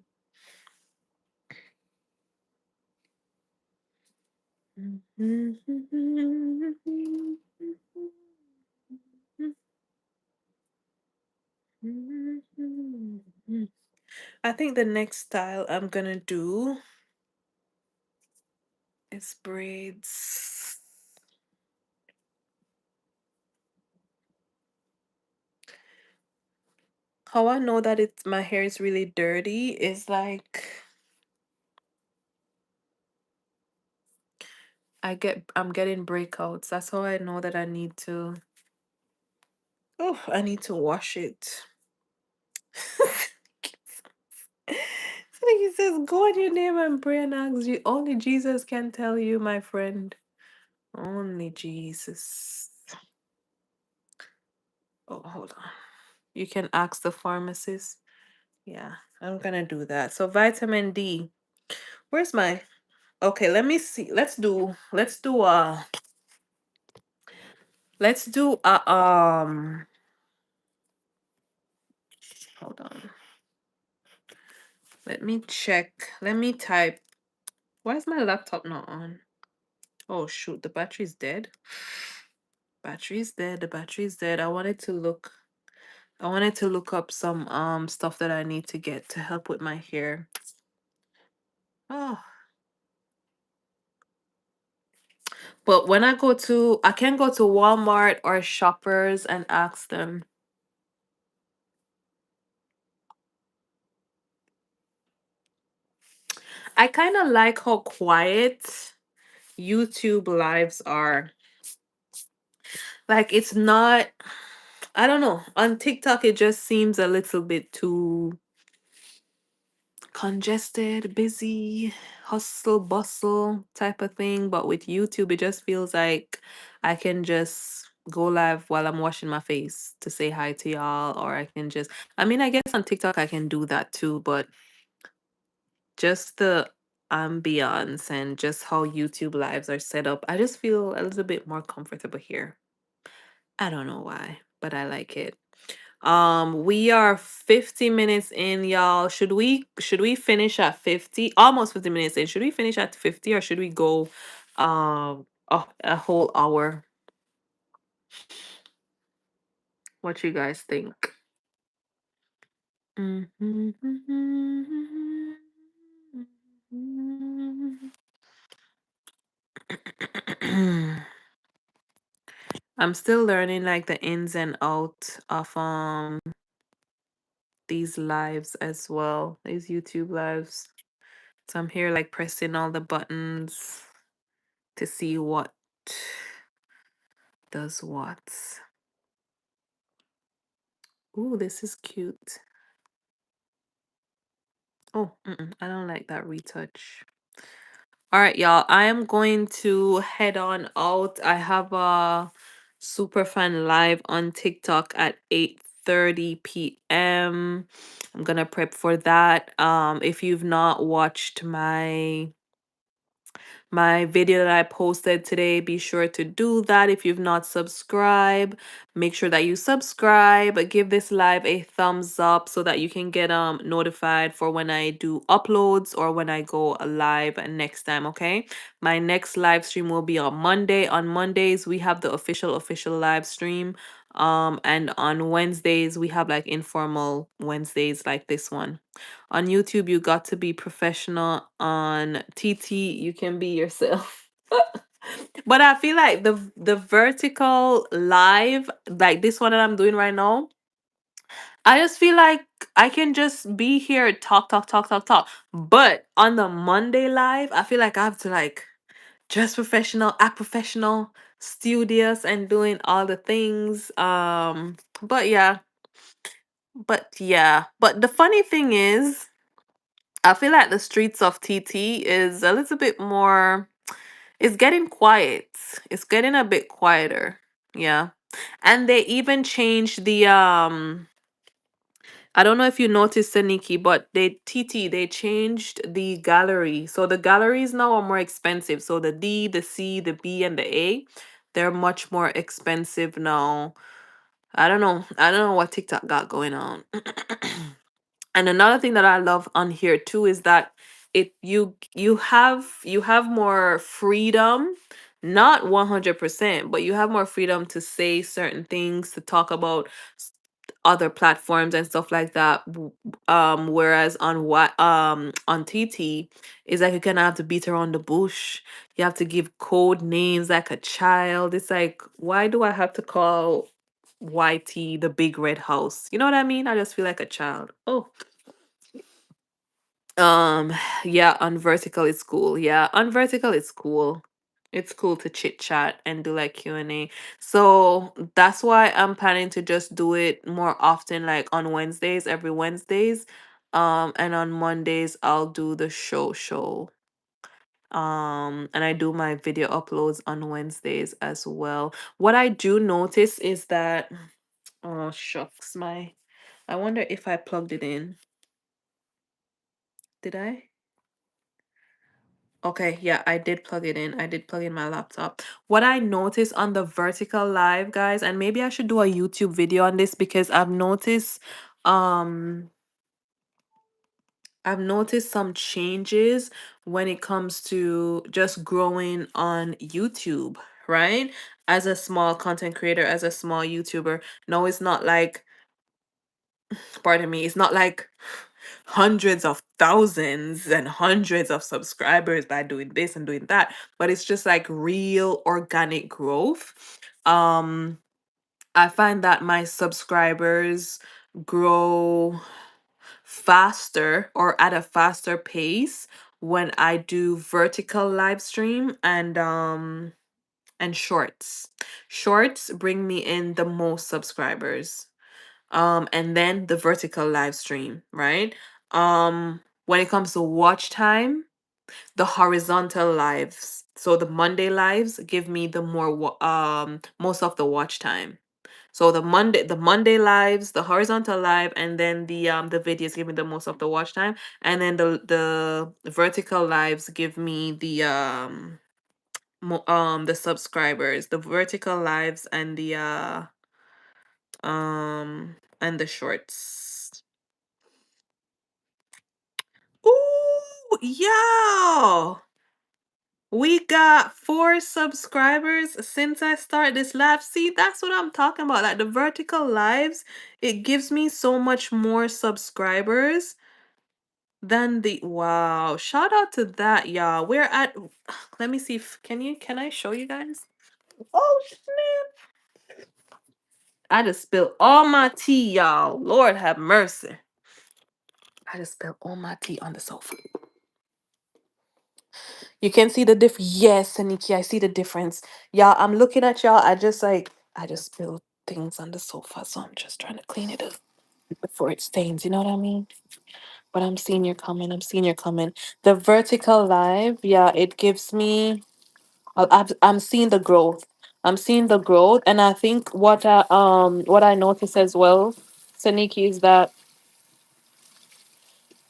I think the next style I'm gonna do is braids. How I know that it's my hair is really dirty is like I'm getting breakouts. That's how I know that I need to wash it. So he says, go on your name and pray and ask you. Only Jesus can tell you, my friend. Only Jesus. Oh, hold on. You can ask the pharmacist. Yeah, I'm gonna do that. So vitamin D. Where's my okay, let me see. Let's do hold on. Let me check. Let me type. Why is my laptop not on? Oh shoot, the battery's dead. Battery's dead. The battery's dead. I wanted to look up some stuff that I need to get to help with my hair. Oh, but when I can go to Walmart or Shoppers and ask them. I kind of like how quiet YouTube lives are. Like it's not I don't know. On TikTok it just seems a little bit too congested, busy, hustle, bustle type of thing. But with YouTube, it just feels like I can just go live while I'm washing my face to say hi to y'all, or I can just, I mean, I guess on TikTok I can do that too, but just the ambiance and just how YouTube lives are set up, I just feel a little bit more comfortable here. I don't know why, but I like it. We are 50 minutes in, y'all. Should we finish at 50? Almost 50 minutes in. Should we finish at 50 or should we go a whole hour? What you guys think? I'm still learning like the ins and out of these lives as well, these YouTube lives. So I'm here like pressing all the buttons to see what does what. Ooh, this is cute. Oh, I don't like that retouch. All right, y'all. I am going to head on out. I have a super fan live on TikTok at 8:30 p.m. I'm gonna prep for that. If you've not watched my video that I posted today, be sure to do that. If you've not subscribed, make sure that you subscribe. Give this live a thumbs up so that you can get notified for when I do uploads or when I go live next time. Okay, my next live stream will be on Monday. On Mondays we have the official live stream, and on Wednesdays we have like informal Wednesdays like this one. On YouTube, you got to be professional. On TT, you can be yourself. But I feel like the vertical live, like this one that I'm doing right now, I just feel like I can just be here, talk, talk, talk, talk, talk. But on the Monday live, I feel like I have to like dress professional, act professional, studious, and doing all the things. But yeah, but the funny thing is, I feel like the streets of TT is a little bit more, it's getting quiet. It's getting a bit quieter. Yeah. And they even changed the I don't know if you noticed, Nikki, but they changed the gallery. So the galleries now are more expensive. So the D, the C, the B, and the A, they're much more expensive now. I don't know. I don't know what TikTok got going on. And another thing that I love on here too is that you have more freedom, not 100%, but you have more freedom to say certain things, to talk about other platforms and stuff like that. Whereas on TT is like you kind of have to beat around the bush. You have to give code names like a child. It's like, why do I have to call YT the big red house? You know what I mean? I just feel like a child. Oh, um, yeah, on vertical it's cool. Yeah, on vertical it's cool. It's cool to chit chat and do like Q&A. So that's why I'm planning to just do it more often, like on Wednesdays, every Wednesdays. And on Mondays I'll do the show. And I do my video uploads on Wednesdays as well. What I do notice is that, oh shucks, I wonder if I plugged it in. Did I? Okay, yeah, I did plug it in. I did plug in my laptop. What I noticed on the vertical live, guys, and maybe I should do a YouTube video on this because um I've noticed some changes when it comes to just growing on YouTube, right? As a small content creator, as a small YouTuber. No, it's not like, pardon me, it's not like hundreds of thousands and hundreds of subscribers by doing this and doing that, but it's just like real organic growth. um I find that my subscribers grow faster or at a faster pace when I do vertical live stream and shorts bring me in the most subscribers, and then the vertical live stream, right? When it comes to watch time, the horizontal lives. So the Monday lives give me the most of the watch time. So the Monday lives, the horizontal live, and then the videos give me the most of the watch time, and then the vertical lives give me the subscribers, the vertical lives, and the shorts. Ooh, yeah. We got 4 subscribers since I started this live. See, that's what I'm talking about. Like the vertical lives, it gives me so much more subscribers than the wow. Shout out to that, y'all. We're at let me see if can I show you guys? Oh snap. I just spilled all my tea, y'all. Lord have mercy. I just spilled all my tea on the sofa. You can see the difference. Yes, Aniki, I see the difference. Y'all, I'm looking at y'all. I just spilled things on the sofa, so I'm just trying to clean it up before it stains. You know what I mean? But I'm seeing you're coming. I'm seeing you're coming. The vertical live, yeah, it gives me. I'm seeing the growth. I'm seeing the growth, and I think what I notice as well, Saniki, is that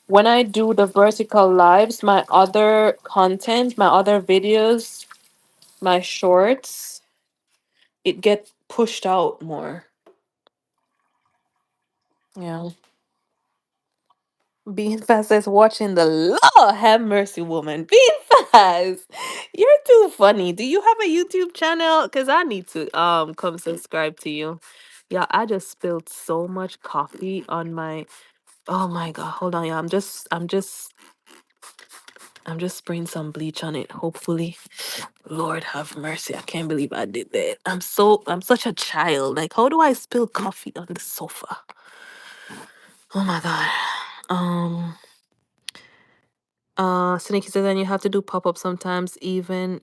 when I do the vertical lives, my other content, my other videos, my shorts, it get pushed out more. Yeah. Being fast is watching the Lord have mercy, woman. Being fast. You're too funny. Do you have a YouTube channel? Cause I need to come subscribe to you. Yeah, I just spilled so much coffee on my oh my god. Hold on, yeah. I'm just spraying some bleach on it, hopefully. Lord have mercy. I can't believe I did that. I'm such a child. Like, how do I spill coffee on the sofa? Oh my god. Um Snakey says then you have to do pop-up sometimes, even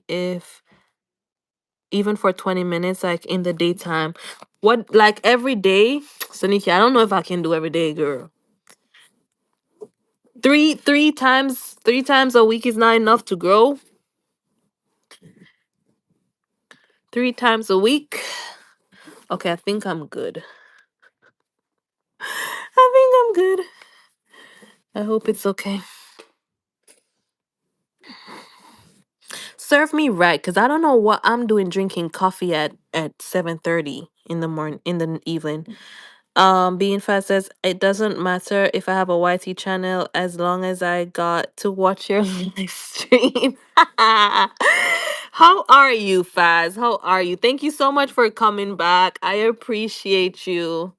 for 20 minutes, like in the daytime. What like every day? Snakey, I don't know if I can do every day, girl. Three times a week is not enough to grow. 3 times a week. Okay, I think I'm good. I think I'm good. I hope it's okay. Serve me right, because I don't know what I'm doing drinking coffee at 7:30 in the morning in the evening. Being fast says it doesn't matter if I have a YT channel as long as I got to watch your live stream. How are you, Faz? How are you? Thank you so much for coming back. I appreciate you.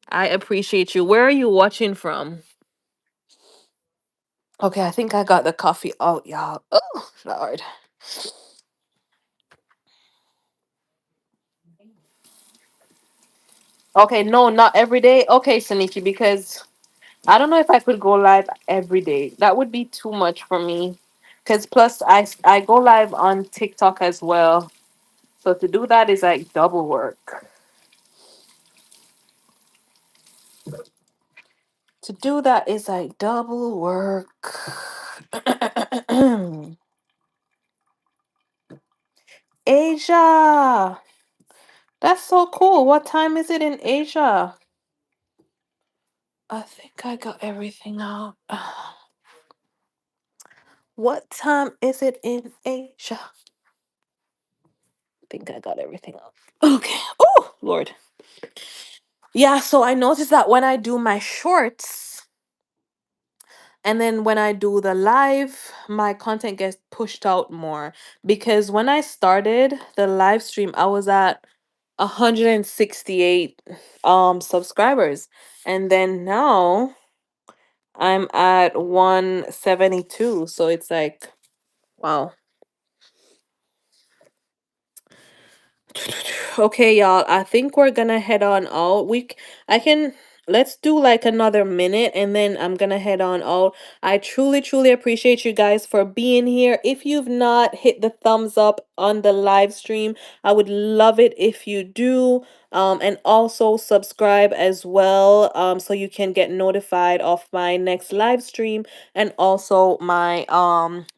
I appreciate you. Where are you watching from? Okay, I think I got the coffee out, y'all. Oh, Lord. Okay, no, not every day. Okay, Saniki, because I don't know if I could go live every day. That would be too much for me. Because plus, I go live on TikTok as well. So to do that is like double work. To do that is like double work. Asia! That's so cool. What time is it in Asia? I think I got everything out. What time is it in Asia? I think I got everything out. Okay. Oh, Lord. Yeah, so I noticed that when I do my shorts and then when I do the live, my content gets pushed out more because when I started the live stream, I was at 168 subscribers, and then now I'm at 172. So it's like wow. Okay, y'all. I think we're gonna head on out. I can let's do like another minute and then I'm gonna head on out. I truly, truly appreciate you guys for being here. If you've not hit the thumbs up on the live stream, I would love it if you do. And also subscribe as well, so you can get notified of my next live stream and also my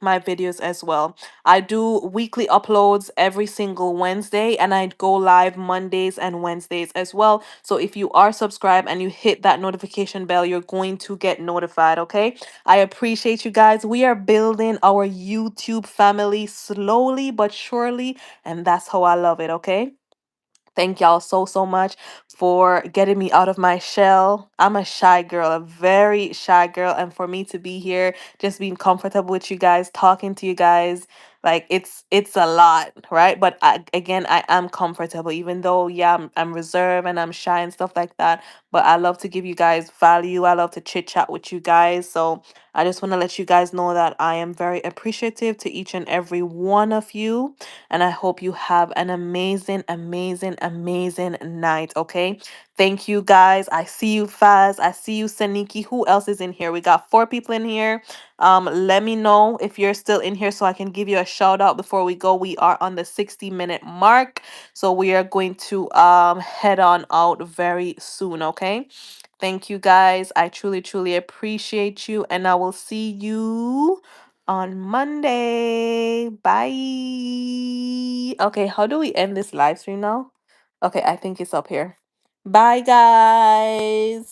videos as well. I do weekly uploads every single Wednesday, and I go live Mondays and Wednesdays as well. So if you are subscribed and you hit that notification bell, you're going to get notified, okay? I appreciate you guys. We are building our YouTube family slowly but surely, and that's how I love it, okay? Thank y'all so, so much for getting me out of my shell. I'm a shy girl, a very shy girl. And for me to be here, just being comfortable with you guys, talking to you guys, like it's a lot, right? But again, I am comfortable, even though, yeah, I'm reserved and I'm shy and stuff like that. But I love to give you guys value. I love to chit chat with you guys. So I just want to let you guys know that I am very appreciative to each and every one of you. And I hope you have an amazing, amazing, amazing night. Okay. Thank you guys. I see you, Faz. I see you, Saniki. Who else is in here? We got 4 people in here. Let me know if you're still in here so I can give you a shout out before we go. We are on the 60-minute mark. So we are going to head on out very soon. Okay. Thank you guys. I truly, truly appreciate you. And I will see you on Monday. Bye. Okay, how do we end this live stream now? Okay, I think it's up here. Bye, guys.